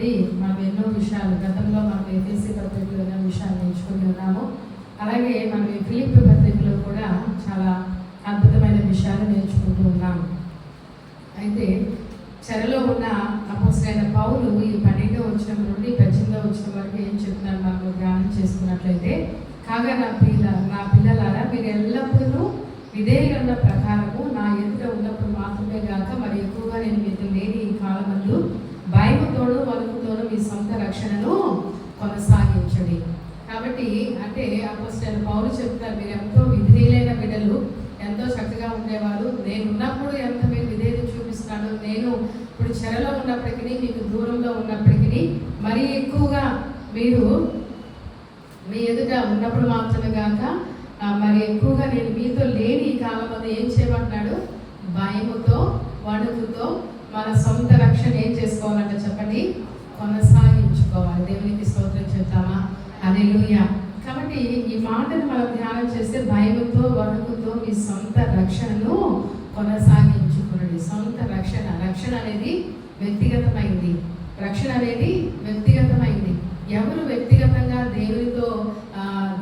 నుండి మనం ఎన్నో విషయాలు గతంలో మనం ఎఫెసీ పత్రికలో ఎన్నో విషయాలు నేర్చుకుని ఉన్నాము. అలాగే మనం ఫిలిప్పీ పత్రికలో కూడా చాలా అద్భుతమైన విషయాలు నేర్చుకుంటూ ఉన్నాము. అయితే చెరలో ఉన్న అపోస్తలుడైన పౌలు ఈ 12వ వచనం నుండి 18వ వచనం వరకు ఏం చెప్తున్నారు మనం ధ్యానం చేసుకున్నట్లయితే, కాగా నా పిల్లలారా మీరు ఎల్లప్పుడూ విధేయుల ప్రకారము నా ఎదుట ఉన్నప్పుడు మాత్రమే కాక మరి ఎక్కువగా నేను మీతో లేని ఈ కాలమందు భయముతోడు వణుకుతోడు మీ సొంత రక్షణను కొనసాగించండి. కాబట్టి అంటే అపోస్తలుడైన పౌలు చెప్తారు, మీరు ఎంతో విధేయులైన బిడ్డలు, ఎంతో చక్కగా ఉండేవారు. నేను ఉన్నప్పుడు ఎంత మీరు విధేయత చూపిస్తున్నాడు, నేను ఇప్పుడు చెరలో ఉన్నప్పటికీ మీకు దూరంలో ఉన్నప్పటికీ మరీ ఎక్కువగా మీరు మీ ఎదుట ఉన్నప్పుడు మాత్రమే కాక మరి ఎక్కువగా నేను మీతో లేని ఈ కాలం వల్ల ఏం చేయమంటున్నాడు, భయముతో వణుకుతో మన సొంత రక్షణ ఏం చేసుకోవాలంటే చెప్పండి, కొనసాగించుకోవాలి. దేవునికి స్తోత్రం చెప్తామా? హల్లెలూయా. కాబట్టి ఈ మాటను మనం ధ్యానం చేస్తే భయముతో వణుకుతో మీ సొంత రక్షణను కొనసాగించుకోండి. సొంత రక్షణ అనేది వ్యక్తిగతమైంది. రక్షణ అనేది వ్యక్తిగతమైంది. ఎవరు వ్యక్తిగతంగా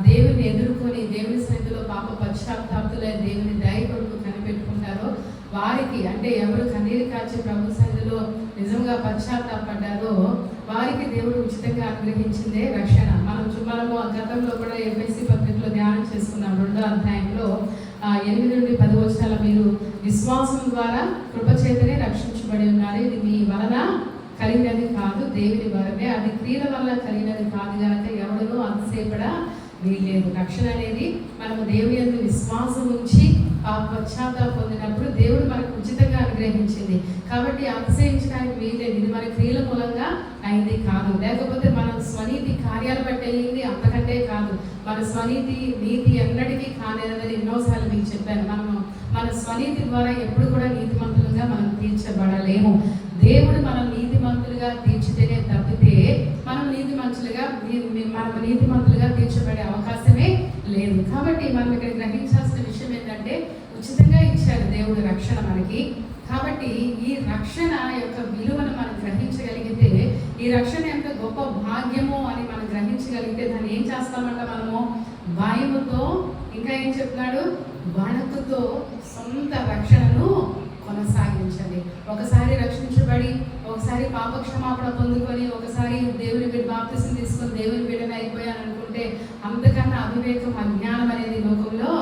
దేవుని ఎదుర్కొని దేవుని సన్నిధిలో పాప పశ్చాత్తాపతులై దేవుని దయ కొరకు కనిపెట్టుకుంటారో వారికి, అంటే ఎవరు కన్నీరు కాచి ప్రభు సన్నిధిలో నిజంగా పశ్చాత్తాపడ్డారో వారికి దేవుడు ఉచితంగా అనుగ్రహించిందే రక్షణ. మనము గతంలో కూడా ఎఫెసీ పత్రికలో ధ్యానం చేసుకున్నాం. 2వ అధ్యాయంలో 8 నుండి 10 వచనాల మీరు విశ్వాసం ద్వారా కృపచేతనే రక్షించబడి ఉన్నారు, ఇది మీ వలన కలిగినది కాదు, దేవుని వరమే, అది క్రియల వల్ల కలిగినది కాదు కనుక ఎవడనూ అతిశయపడ వీల్లేదు. రక్షణ అనేది మనము దేవుని యందు విశ్వాసం ఉంచి పశ్చాత్తాపం పొందినప్పుడు దేవుడు మనకు ఉచితంగా అనుగ్రహించింది. కాబట్టి అతిశయించడానికి వీల్లేదు. ఇది మన క్రియల మూలంగా అయింది కాదు, లేకపోతే మన స్వనీతి కార్యాలు బట్టి అయింది, అంతకంటే కాదు. మన స్వనీతి నీతి ఎన్నటికీ కానేదని ఎన్నోసార్లు మీకు చెప్పాను. మన స్వనీతి ద్వారా ఎప్పుడు కూడా నీతిమంతులుగా మనం తీర్చబడలేము. దేవుడు మనం నీతిమంతులుగా తీర్చితేనే తప్పితే మనం నీతిమంతులుగా తీర్చబడే అవకాశమే లేదు. కాబట్టి మనం ఇక్కడ గ్రహించాల్సిన విషయం ఏంటంటే, ఉచితంగా ఇచ్చాడు దేవుడు రక్షణ మనకి. కాబట్టి ఈ రక్షణ యొక్క విలువను మనం గ్రహించగలిగితే, ఈ రక్షణ ఎంత గొప్ప భాగ్యమో అని మనం గ్రహించగలిగితే దాన్ని ఏం చేస్తామంట, మనము భయముతో, ఇంకా ఏం చెప్తున్నాడు, వణుకుతో సొంత రక్షణను కొనసాగించండి. ఒకసారి రక్షించబడి, ఒకసారి పాప క్షమాపణ పొందుకొని, ఒకసారి దేవుని బిడ్డ బాప్తిసం తీసుకొని దేవుని బిడ్డని అయిపోయాను అనుకుంటే అంతకన్నా అవివేకం, అజ్ఞానం అనేది లోకంలో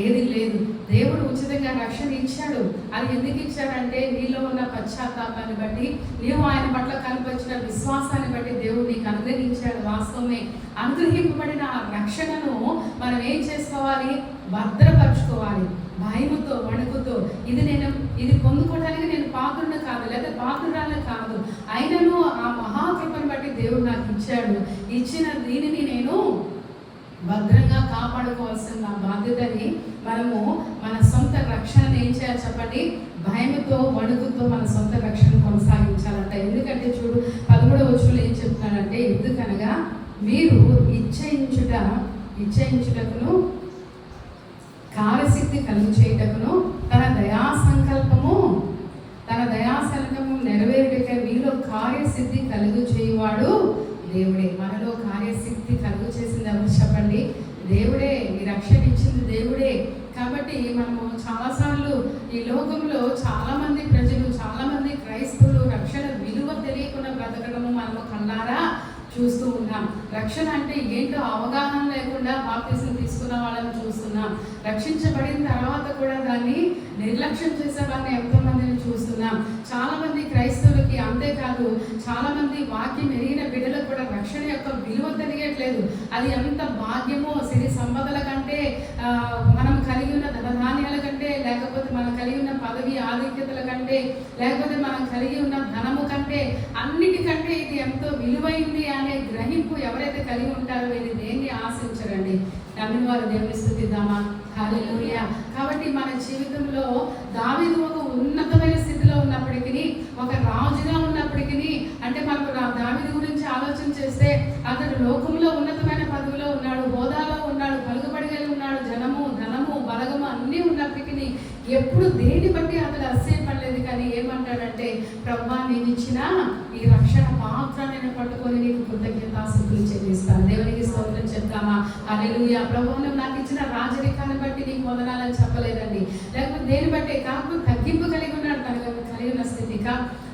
ఏది లేదు. దేవుడు ఉచితంగా రక్షణ ఇచ్చాడు. అది ఎందుకు ఇచ్చాడంటే నీలో ఉన్న పశ్చాత్తాపాన్ని బట్టి, నీవు ఆయన పట్ల కనిపించిన విశ్వాసాన్ని బట్టి దేవుడు నీకు అనుగ్రహించాడు. వాస్తవమే. అనుగ్రహింపబడిన ఆ రక్షణను మనం ఏం చేసుకోవాలి, భద్రపరచుకోవాలి. భయముతో వణుకుతో, ఇది పొందుకోవడానికి నేను పాత్రుడు కాదు, లేదా పాత్రురాలు కాదు, అయినను ఆ మహాకృపను బట్టి దేవుడు నాకు ఇచ్చాడు. ఇచ్చిన దీనిని నేను భద్రంగా కాపాడుకోవాల్సిన నా బాధ్యతని మనము మన సొంత రక్షణను ఏం చేయాలి చెప్పండి, భయముతో వణుకుతో మన సొంత రక్షణ కొనసాగించాలంట. ఎందుకంటే చూడు 13వ వచనంలో ఏం చెప్తున్నాడంటే, ఎందుకనగా మీరు ఇచ్చయించుటకును కార్యసిద్ధి కలుగు చేయటకును తన దయాసంకల్పము నెరవేరుటకై మీలో కార్యసిద్ధి కలుగు చేయువాడు దేవుడే. మనలో కార్యసిద్ధి కలుగు చేసింది ఎవరు చెప్పండి, దేవుడే. ఈ రక్షణ ఇచ్చింది దేవుడే. కాబట్టి మనము చాలాసార్లు ఈ లోకంలో చాలామంది ప్రజలు, చాలామంది క్రైస్తవులు రక్షణ విలువ తెలియకుండా బ్రతకడము మనము కళ్ళారా చూస్తూ ఉన్నాం. రక్షణ అంటే ఏంటో అవగాహన లేకుండా బాప్తిసం తీసుకున్న వాళ్ళని చూస్తున్నాం. రక్షించబడిన తర్వాత కూడా దాన్ని నిర్లక్ష్యం చేసే వాళ్ళని ఎంతో మందిని చూస్తున్నాం. చాలా మంది క్రైస్తవులకి, అంతేకాదు చాలా మంది వాక్యం ఎరిగిన బిడ్డలకు కూడా రక్షణ యొక్క విలువ తెలియట్లేదు. అది ఎంత భాగ్యమో, సిరి సంపదల కంటే, మనం కలిగి ఉన్న ధనధాన్యాల కంటే, లేకపోతే మనం కలిగి ఉన్న పదవి ఆధిక్యతల కంటే, లేకపోతే మనం కలిగి ఉన్న ధనము కంటే, అన్నిటికంటే ఇది ఎంతో విలువైంది అనే గ్రహింపు ఎవరైతే కలిగి ఉంటారో ఇది దేన్ని ఆశించరండి. నమ్మిన వారు దేవుని స్తుతిద్దామా? హల్లెలూయా. కాబట్టి మన జీవితంలో దావీదు ఒక ఉన్నతమైన స్థితిలో ఉన్నప్పటికీ, ఒక రాజుగా ఉన్నప్పటికీ, అంటే మనకు దావీదు గురించి ఆలోచన చేస్తే అతడు లోకంలో ఉన్నతమైన పదవిలో ఉన్నాడు, హోదాలో ఉన్నాడు, పలుకుబడిగా ఉన్నాడు, జనము, ధనము, బలగము అన్నీ ఉన్నప్పటికీ ఎప్పుడు దేని బట్టి అతను అసహ్యపడలేదు. కానీ ఏమంటాడంటే, ప్రభువా నేను ఇచ్చిన ఈ రక్షణ మాత్రం నేను పట్టుకొని నీకు కృతజ్ఞతాస్తుతులు చెల్లిస్తాను. దేవునికి స్తోత్రం చెప్తామా? హల్లెలూయా. ప్రభువా నువ్వు నాకు ఇచ్చిన రాజరికాన్ని బట్టి నీకు వదనాలని చెప్పలేదండి, లేకపోతే దేని బట్టే కాకుండా తగ్గింపు కలిగి ఉన్నాడు. తనకు కలిగిన స్థితి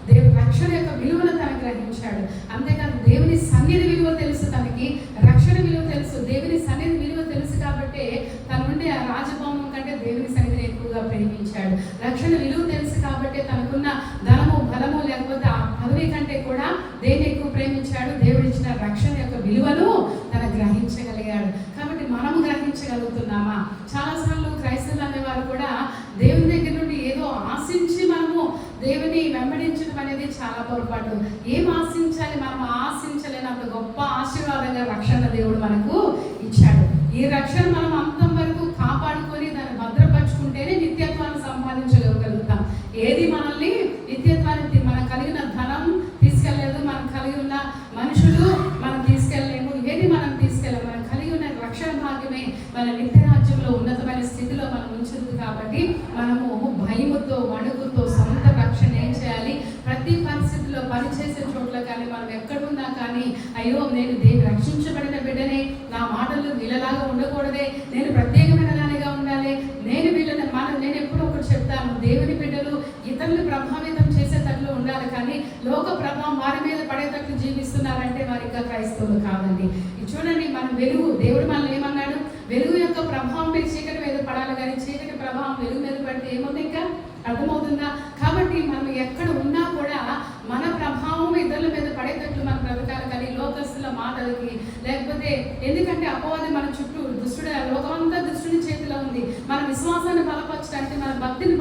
దేవుని రక్షణ యొక్క విలువను తను గ్రహించాడు. అంతేకాదు దేవుని సన్నిధి విలువ తెలుసు, తనకి రక్షణ విలువ తెలుసు, దేవుని సన్నిధి విలువ తెలుసు. కాబట్టి తన నుండి ఆ రాజభవనం కంటే దేవుని సన్నిధిని ఎక్కువగా ప్రేమించాడు. రక్షణ విలువ తెలుసు కాబట్టి తనకున్న ధనము బలము లేకపోతే ఆ పదవి కంటే కూడా దేన్ని ఎక్కువ ప్రేమించాడు? దేవుడిచ్చిన రక్షణ యొక్క విలువను తను గ్రహించగలిగాడు. కాబట్టి మనము గ్రహించగలుగుతున్నామా? చాలాసార్లు క్రైస్తవులు అనేవారు కూడా దేవుని దగ్గర నుండి ఏదో ఆశించి మనము దేవుని వెంబడించడం అనేది చాలా పొరపాటు. ఏం ఆశించాలి? మనం ఆశించలేనంత గొప్ప ఆశీర్వాదంగా రక్షణ దేవుడు మనకు ఇచ్చాడు. ఈ రక్షణ మనం అంతం వరకు కాపాడుకొని దాన్ని భద్రపరుచుకుంటేనే నిత్యత్వాన్ని సంపాదించగలుగుతాం. ఏది మనల్ని నిత్యత్వాన్ని, మనం కలిగిన ధనం తీసుకెళ్ళలేదు, మనం కలిగి ఉన్న మనుషులు మనం తీసుకెళ్ళలేము, ఏది మనం తీసుకెళ్ళాము. మనం కలిగి ఉన్న రక్షణ భాగ్యమే మన నిత్య రాజ్యంలో ఉన్నతమైన స్థితిలో మనం ఉంచుతుంది. కాబట్టి మనము భయముతో వణుకుతో సొంత రక్షణ ఏం చేయాలి? ప్రతి పరిస్థితిలో పనిచేసే చోట్ల కానీ మనం ఎక్కడున్నా కానీ, అయ్యో నేను దేవుని రక్షించబడిన బిడ్డనే, నా మాటలు వీళ్ళలాగా ఉండకూడదే, నేను ప్రత్యేకమైన దానిగా ఉండాలి, నేను ఎప్పుడూ ఒకటి చెప్తాను, దేవుని బిడ్డలు ఇతరులు ప్రభావితం చేసేటట్లు ఉండాలి, కానీ లోక ప్రభావం వారి మీద పడేటట్లు జీవిస్తున్నారంటే వారి ఇంకా క్రైస్తవులు కాదండి. చూడండి, మనం వెలుగు, దేవుడు మనల్ని ఏమన్నాడు? వెలుగు యొక్క ప్రభావం మీద చీకటి మీద పడాలి, కానీ చీకటి ప్రభావం వెలుగు మీద పడితే ఏముంది? ఇంకా అర్థమవుతుందా? కాబట్టి మనం ఎక్కడ ఉన్నా కూడా మన ప్రభావం ఇతరుల మీద పడేటట్లు మనం బ్రతకాలి, కానీ లోకస్తుల మాటలకి లేకపోతే, ఎందుకంటే అపవాది మన చుట్టూ దుష్టుడు, లోకమంతా దుష్టుని చేతిలో ఉంది. మన విశ్వాసాన్ని బలపరచడానికి, మన భక్తిని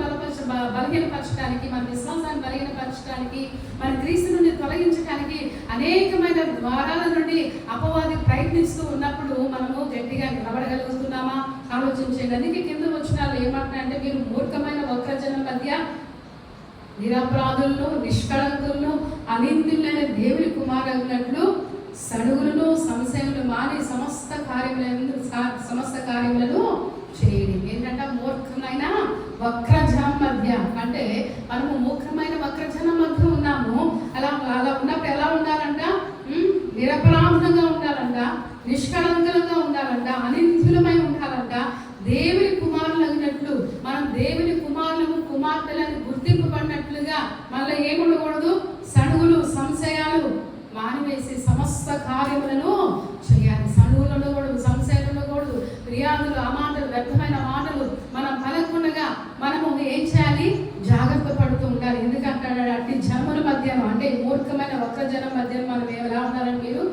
బలహీనపరచడానికి, మన విశ్వాసాన్ని బలహీనపరచడానికి, మన క్రీస్తు నుండి తొలగించడానికి అనేకమైన ద్వారాల నుండి అపవాది ప్రయత్నిస్తూ ఉన్నప్పుడు మనము గట్టిగా నిలబడగలుగుతున్నామా? ఆలోచించండి. అందుకే కింద వచనాలు ఏమంటున్నాయంటే, మీరు మూర్ఖమైన వక్రజనం మధ్య నిరపరాధులను, నిష్కళంకులను, అనిందులైన దేవుని కుమారులైనట్లు సడుగులను, సంశయములు మాని సమస్త కార్యములను చేయండి. ఏంటంటే మూర్ఖమైన వక్రజనం మధ్య, అంటే మనము మూర్ఖమైన వక్రజనం మధ్య ఉన్నాము. అలా ఉన్నప్పుడు ఎలా ఉండాలంట? నిరపరాధంగా ఉండాలంట, నిష్కళంకంగా ఉండాలంట, అనిందులమై ఉండాలంట, దేవుని కుమారులు అయినట్లు, మనం దేవుని కుమారులను కుమార్తెలను గుర్తింపబడినట్లుగా మళ్ళీ ఏముండకూడదు? సడుగులు, సంశయాలు మానివేసి సమస్త కార్యములను చేయాలి. సడుగులు ఉండకూడదు, సంశయాలు ఉండకూడదు, ఫిర్యాదులు, అమాటలు, వ్యర్థమైన మాటలు మనం పలకుండా మనము ఏం చేయాలి? జాగ్రత్త పడుతూ ఉండాలి. ఎందుకంటాడు? అట్టి జన్మల మధ్యను, అంటే మూర్ఖమైన వక్రజనం మధ్యను మనం ఎలా ఉండాలని, మీరు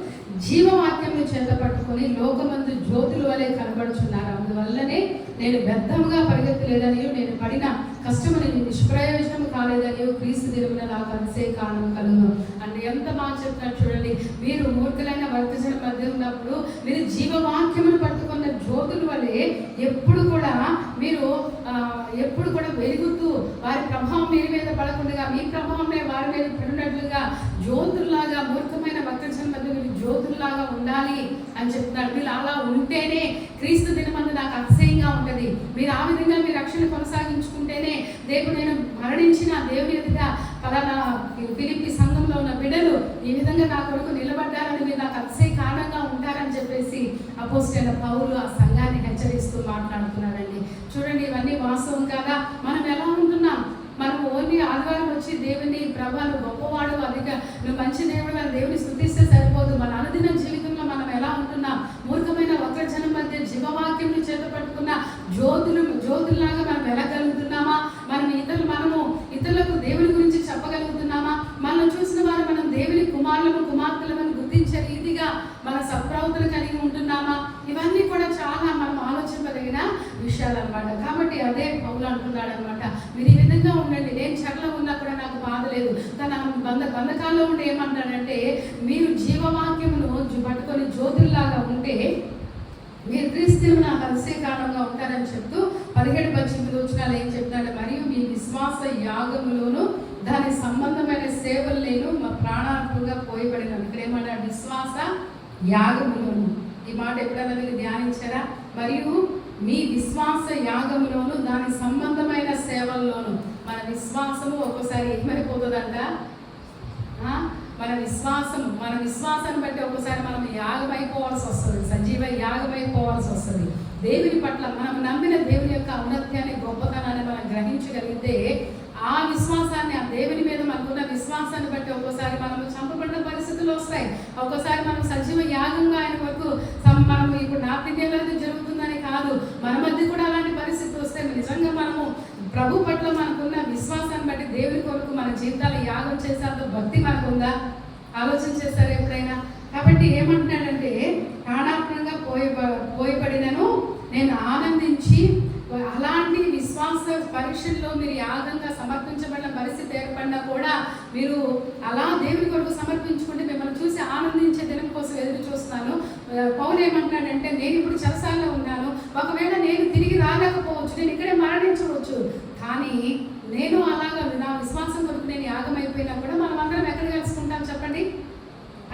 జీవవాక్యం చేత పట్టుకొని లోకమందు జ్యోతుల వలె కనబడుచున్నారు. అందువల్లనే నేను వ్యర్థముగా పరిగెత్తలేదనియో, నేను పడిన కష్టమని నిష్ప్రయోజనం కాలేదనియో క్రీస్తు దినమున నాకు అతిశయ కారణం కలుగును అంటే ఎంత బాగా చెప్తున్నారు చూడండి. మీరు మూర్ఖులైన వర్గజనం మధ్య ఉన్నప్పుడు మీరు జీవవాక్యమును పట్టుకున్న జ్యోతుల వలె ఎప్పుడు కూడా వెలుగుతూ, వారి ప్రభావం మీ మీద పడకుండా మీ ప్రభావమే వారి మీద పడినట్లుగా జ్యోతుల్లాగా, మూర్ఖమైన వర్గజనం మధ్య మీరు జ్యోతుల్లాగా ఉండాలి అని చెప్తున్నారు. మీరు అలా ఉంటేనే క్రీస్తు దినమందు నాకు అతిశయంగా ఉంటుంది. మీరు ఆ విధంగా మీ రక్షణ కొనసాగించుకుంటేనే దేవుడు, నేను మరణించిన దేవుని ఎదుట ఫలానా ఫిలిప్పీ సంఘంలో ఉన్న బిడ్డలు ఈ విధంగా నా కొరకు నిలబడ్డారని మీరు నాకు అతిశయ కారణంగా ఉంటారని చెప్పేసి అపోస్తలుడైన పౌలు ఆ సంఘాన్ని హెచ్చరిస్తూ మాట్లాడుతున్నాడండి. చూడండి, ఇవన్నీ వాస్తవం కాదా? మనం ఎలా ఉంటున్నాం? మనం ఓన్లీ ఆదివారం వచ్చి దేవుని ప్రభాను గొప్పవాడు, అధిక నువ్వు మంచి దేవుడు అని దేవుని స్తుతిస్తే సరిపోదు. మన అనుదిన జీవితంలో మనం ఎలా ఉంటున్నాం? మూర్ఖమైన వక్రజనం మధ్య జీవవాక్యం చేత పట్టుకున్న జ్యోతుల్లాగా మనం వెళ్ళగలుగుతున్నామా? మనము ఇతరులకు దేవుని గురించి చెప్పగలుగుతున్నామా? మనం చూసిన వారు మనం దేవుని కుమార్తెలను గుర్తించే రీతిగా మన సత్ప్రవర్తన కలిగి ఉంటున్నామా? ఇవన్నీ కూడా చాలా మనం ఆలోచింపదగిన విషయాలు అనమాట. కాబట్టి అదే పౌలు అంటున్నాడు అనమాట, మీరు ఈ విధంగా ఉండండి. నేను చెరలో ఉన్నా కూడా నాకు బాధ లేదు. తన బంధకాల్లో ఉండి ఏమంటాడంటే, మీరు జీవవాక్యమును పట్టుకొని జ్యోతుల్లాగా ఉంటే మీరు క్రీస్తును నాకు అతిశయ కారణంగా ఉంటారని చెప్తూ 17-18 వచనాలు ఏం చెప్తాడు? మరియు మీ విశ్వాస యాగములోను దాని సంబంధమైన సేవలు నేను మా ప్రాణార్పణగా పోయబడినాను. ఇక్కడ ఏమన్నా? విశ్వాస యాగములోను. ఈ మాట ఎప్పుడైనా మీరు ధ్యానించారా? మరియు మీ విశ్వాస యాగములోను దాని సంబంధమైన మన విశ్వాసాన్ని బట్టి ఒక్కోసారి మనం యాగమైపోవాల్సి వస్తుంది, సజీవ యాగమైపోవాల్సి వస్తుంది. దేవుని పట్ల మనం నమ్మిన దేవుని యొక్క ఔన్నత్యాన్ని, గొప్పతనాన్ని మనం గ్రహించగలిగితే ఆ విశ్వాసాన్ని, ఆ దేవుని మీద మనకున్న విశ్వాసాన్ని బట్టి ఒక్కోసారి మనం చంపబడిన పరిస్థితులు వస్తాయి. ఒక్కోసారి మనం సజీవ యాగంగా ఆయన వరకు మనం ఇప్పుడు నా పిల్లలతో జరుగుతుందని కాదు, మన మధ్య కూడా అలాంటి పరిస్థితి వస్తే నిజంగా మనము ప్రభు పట్ల మనకున్న విశ్వాసాన్ని బట్టి దేవుని కొరకు మన జీవితాలు యాగం చేసేంత భక్తి మనకు ఉందా? ఆలోచన చేశారు ఎప్పుడైనా? కాబట్టి ఏమంటున్నాడంటే, ప్రాణాత్మకంగా పోయబడినను నేను ఆనందించి, అలాంటి విశ్వాస పరీక్షల్లో మీరు యాగంగా సమర్పించబడిన పరిస్థితి ఏర్పడినా కూడా మీరు అలా దేవుని కొరకు సమర్పించుకుంటే మిమ్మల్ని చూసి ఆనందించే దినం కోసం ఎదురు చూస్తున్నాను. పౌలు ఏమంటున్నాడంటే, నేను ఇప్పుడు చెరసాలలో ఉన్నాను, ఒకవేళ నేను తిరిగి రాలేకపోవచ్చు, నేను ఇక్కడే మరణించవచ్చు, కానీ నేను అలాగా నా విశ్వాసం కొరకు నేను యాగమైపోయినా కూడా మనం అందరం ఎక్కడ కలుసుకుంటాం చెప్పండి?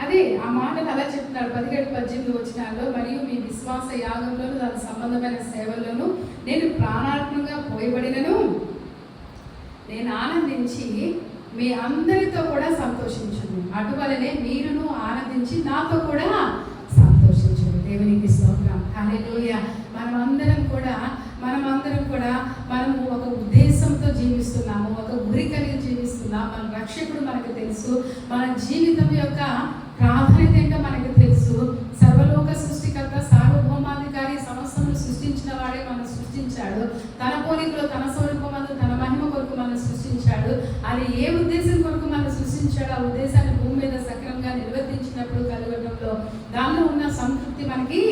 అదే ఆ మాటలు అలా చెప్తున్నాడు 17-18 వచనాల్లో. మరియు మీ విశ్వాస యాగంలోను దాని సంబంధమైన సేవల్లోనూ నేను ప్రాణాత్మకంగా పోయబడినను నేను ఆనందించి మీ అందరితో కూడా సంతోషించును, అటువలనే మీరును ఆనందించి నాతో కూడా సంతోషించును. దేవునికి స్తోత్రం, హల్లెలూయా. మనమందరం కూడా మనము ఒక ఉద్దేశంతో జీవిస్తున్నాము, ఒక గురి కలిగి జీవిస్తున్నాము. మన రక్షకుడు మనకు తెలుసు, మన జీవితం యొక్క ప్రాధాన్యత ఏంటో మనకు తెలుసు. సర్వలోక సృష్టికర్త, సార్వభౌమాధికారి, సమస్తమును సృష్టించిన వాడే మనం సృష్టించాడు. తన పోలికలో తన స్వరూపమందు తన మహిమ కొరకు మనం సృష్టించాడు. అది ఏ ఉద్దేశం కొరకు మనం సృష్టించాడు, ఆ ఉద్దేశాన్ని భూమి మీద సక్రమంగా నిర్వర్తించినప్పుడు కలగడంలో దానిలో ఉన్న సంతృప్తి మనకి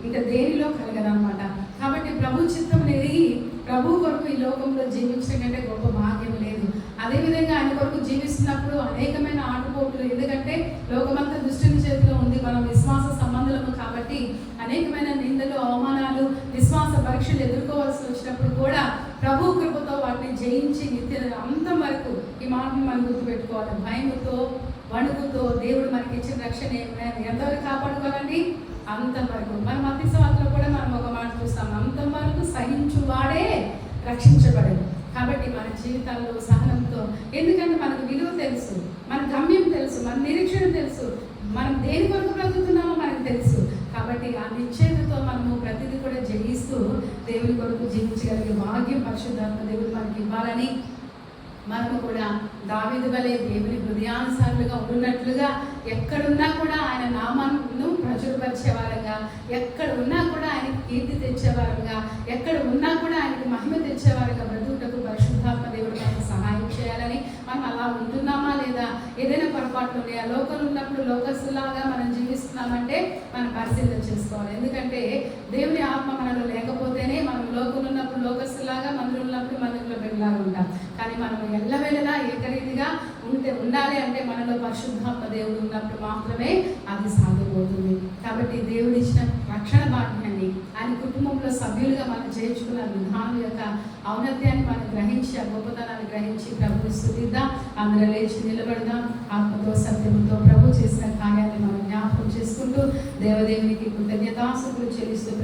ఇంకా దేనిలో కలగదన్నమాట. కాబట్టి ప్రభు చిత్తం ఎరిగి ప్రభు కొరకు ఈ లోకంలో జీవించడం కంటే గొప్ప భాగ్యం లేదు. అదేవిధంగా ఆయన కొరకు జీవిస్తున్నప్పుడు అనేకమైన ఆటుపోట్లు, ఎందుకంటే లోకమంతా దుష్టుని చేతిలో ఉంది, మనం విశ్వాస సంబంధులము కాబట్టి అనేకమైన నిందలు, అవమానాలు, విశ్వాస పరీక్షలు ఎదుర్కోవాల్సి వచ్చినప్పుడు కూడా ప్రభు కృపతో వాటిని జయించి నిత్య అంతం వరకు ఈ మాటను మనం గుర్తుపెట్టుకోవాలి. భయముతో, వణుకుతో దేవుడు మనకి ఇచ్చిన రక్షణ ఎంతవరకు కాపాడుకోవాలండి? అంతం వరకు. మన మధ్య సవాల్లో కూడా మనం ఒక మాట చూస్తాం, అంతం వరకు సహించువాడే రక్షించబడదు. కాబట్టి మన జీవితాల్లో సహనంతో, ఎందుకంటే మనకు విలువ తెలుసు, మన గమ్యం తెలుసు, మన నిరీక్షణ తెలుసు, మనం దేని కొరకు బ్రతుకుతున్నామో మనకు తెలుసు. కాబట్టి ఆ నిశ్చయతతో మనము ప్రతిదీ కూడా జయిస్తూ దేవుని కొరకు జీవించగలిగే భాగ్యం పరిశుద్ధాత్మ దేవుడు మనకి ఇవ్వాలని, మనము కూడా దావీదు వలె దేవుని హృదయానుసారులుగా ఉన్నట్లుగా ఎక్కడున్నా కూడా ఆయన నామాన్ని ప్రచురపరిచేవారుగా, ఎక్కడ ఉన్నా కూడా ఆయనకి కీర్తి తెచ్చేవారుగా, ఎక్కడ ఉన్నా కూడా ఆయనకి మహిమ తెచ్చేవారుగా బ్రతుకుటకు పరిశుద్ధాత్మ దేవుడు మనకు సహాయం చేయాలని. మనం అలా ఉంటున్నామా లేదా? ఏదైనా పొరపాట్లు ఉన్నాయా? లోకలు ఉన్నప్పుడు లోకస్తులాగా మనం జీవిస్తున్నామంటే మనం పరిశీలన చేసుకోవాలి. ఎందుకంటే దేవుని ఆత్మ మనలో లేకపోతేనే మనం లోకలు ఉన్నప్పుడు లోకస్తులాగా, మందులు ఉన్నప్పుడు మందులో బిడ్డలాగా ఉంటాం. కానీ మనం ఎల్లవేళలా ఏకరీతిగా ఉండాలి అంటే మనలో పరిశుద్ధాత్మ దేవుడు ఉన్నప్పుడు మాత్రమే అది సాధ్యమవుతుంది. కాబట్టి దేవుడు ఇచ్చిన రక్షణ భాగ్యాన్ని, ఆయన కుటుంబంలో సభ్యులుగా మనం చేర్చుకున్న విధానం యొక్క ఔన్నత్యాన్ని మనం గ్రహించి, ఆ గొప్పతనాన్ని గ్రహించి ప్రభుని స్తుతిద్దాం. అందరూ లేచి నిలబడదాం. ఆత్మతో సత్యంతో ప్రభు చేసిన కార్యాన్ని మనం జ్ఞాపకం చేసుకుంటూ దేవదేవునికి కృతజ్ఞతాస్తుతులు చెల్లిస్తూ